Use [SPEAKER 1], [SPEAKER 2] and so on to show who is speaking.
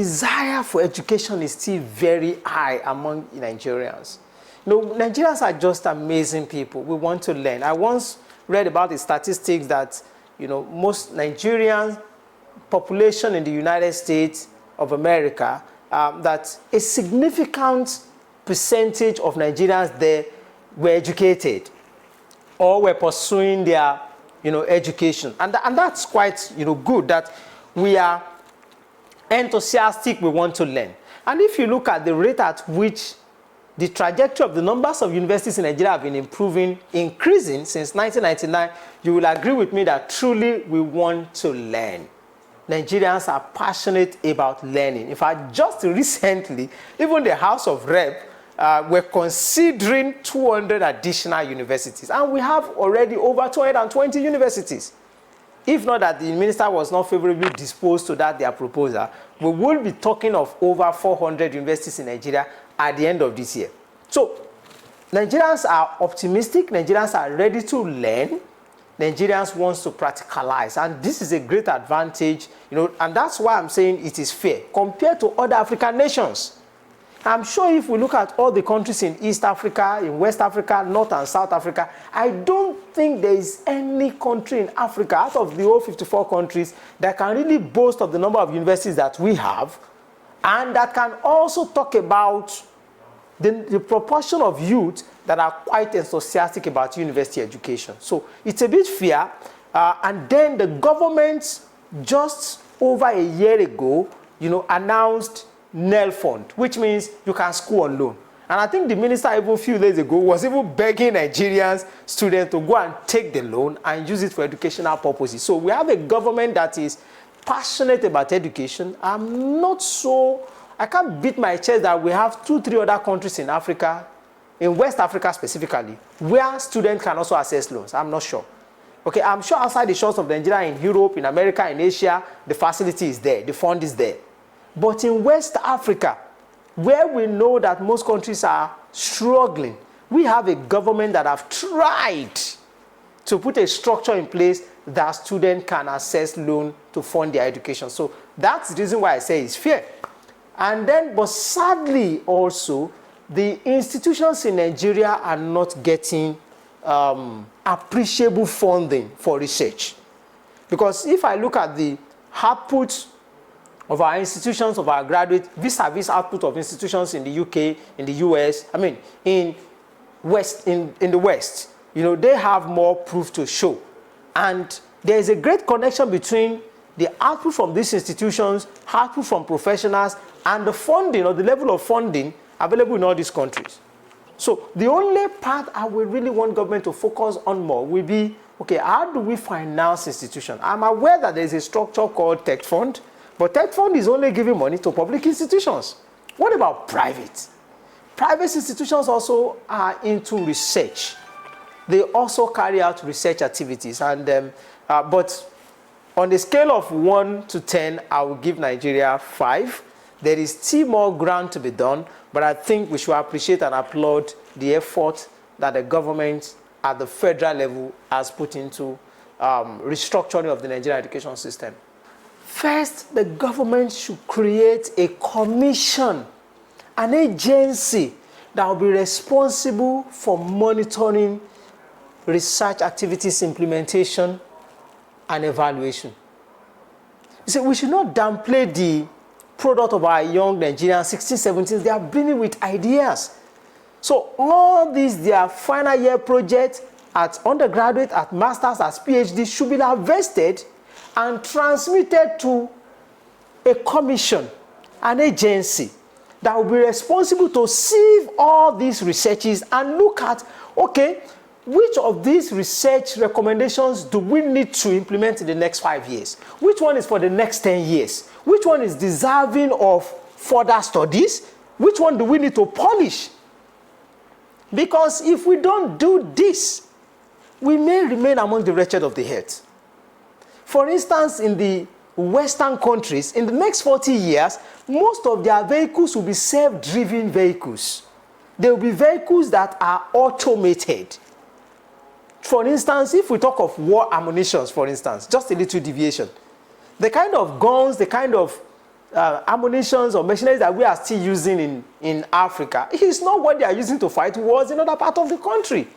[SPEAKER 1] desire for education is still very high among Nigerians. Nigerians are just amazing people. We want to learn. I once read about the statistics that, most Nigerian population in the United States of America, that a significant percentage of Nigerians there were educated or were pursuing their, education. And that's quite, good that we are enthusiastic, we want to learn. And if you look at the rate at which the trajectory of the numbers of universities in Nigeria have been increasing since 1999, you will agree with me that truly we want to learn. Nigerians are passionate about learning. In fact, just recently, even the House of Rep were considering 200 additional universities. And we have already over 220 universities. If not that the minister was not favorably disposed to their proposal, we will be talking of over 400 universities in Nigeria at the end of this year. So, Nigerians are optimistic, Nigerians are ready to learn, Nigerians want to practicalize, and this is a great advantage, and that's why I'm saying it is fair compared to other African nations. I'm sure if we look at all the countries in East Africa, in West Africa, North and South Africa, I don't think there is any country in Africa out of the whole 54 countries that can really boast of the number of universities that we have, and that can also talk about the proportion of youth that are quite enthusiastic about university education. So it's a bit fair. And then the government just over a year ago, announced NEL fund, which means you can school on loan. And I think the minister even a few days ago was even begging Nigerians students to go and take the loan and use it for educational purposes. So we have a government that is passionate about education. I can't beat my chest that we have 2-3 other countries in Africa, in West Africa specifically, where students can also access loans. I'm not sure. Okay, I'm sure outside the shores of Nigeria, in Europe, in America, in Asia, the facility is there, the fund is there. But in West Africa, where we know that most countries are struggling, we have a government that have tried to put a structure in place that students can access loan to fund their education. So that's the reason why I say it's fair. And then, but sadly also, the institutions in Nigeria are not getting appreciable funding for research. Because if I look at the output of our institutions, of our graduates, vis-a-vis output of institutions in the UK, in the US, in the West, they have more proof to show. And there is a great connection between the output from these institutions, output from professionals, and the funding or the level of funding available in all these countries. So the only part I would really want government to focus on more will be, okay, how do we finance institutions? I'm aware that there is a structure called Tech Fund, but Tech Fund is only giving money to public institutions. What about private? Private institutions also are into research. They also carry out research activities, and but on the scale of 1 to 10, I will give Nigeria 5. There is still more ground to be done, but I think we should appreciate and applaud the effort that the government at the federal level has put into restructuring of the Nigerian education system. First, the government should create a commission, an agency that will be responsible for monitoring research activities, implementation, and evaluation. You see, we should not downplay the product of our young Nigerians, 16, 17s. They are bringing with ideas. So all these, their final year projects at undergraduate, at masters, at PhD should be harvested and transmitted to a commission, an agency that will be responsible to sieve all these researches and look at, okay, which of these research recommendations do we need to implement in the next 5 years? Which one is for the next 10 years? Which one is deserving of further studies? Which one do we need to polish? Because if we don't do this, we may remain among the wretched of the earth. For instance, in the Western countries, in the next 40 years, most of their vehicles will be self-driven vehicles. They will be vehicles that are automated. For instance, if we talk of war ammunition, for instance, just a little deviation, the kind of guns, the kind of ammunitions or machinery that we are still using in Africa is not what they are using to fight wars in other parts of the country.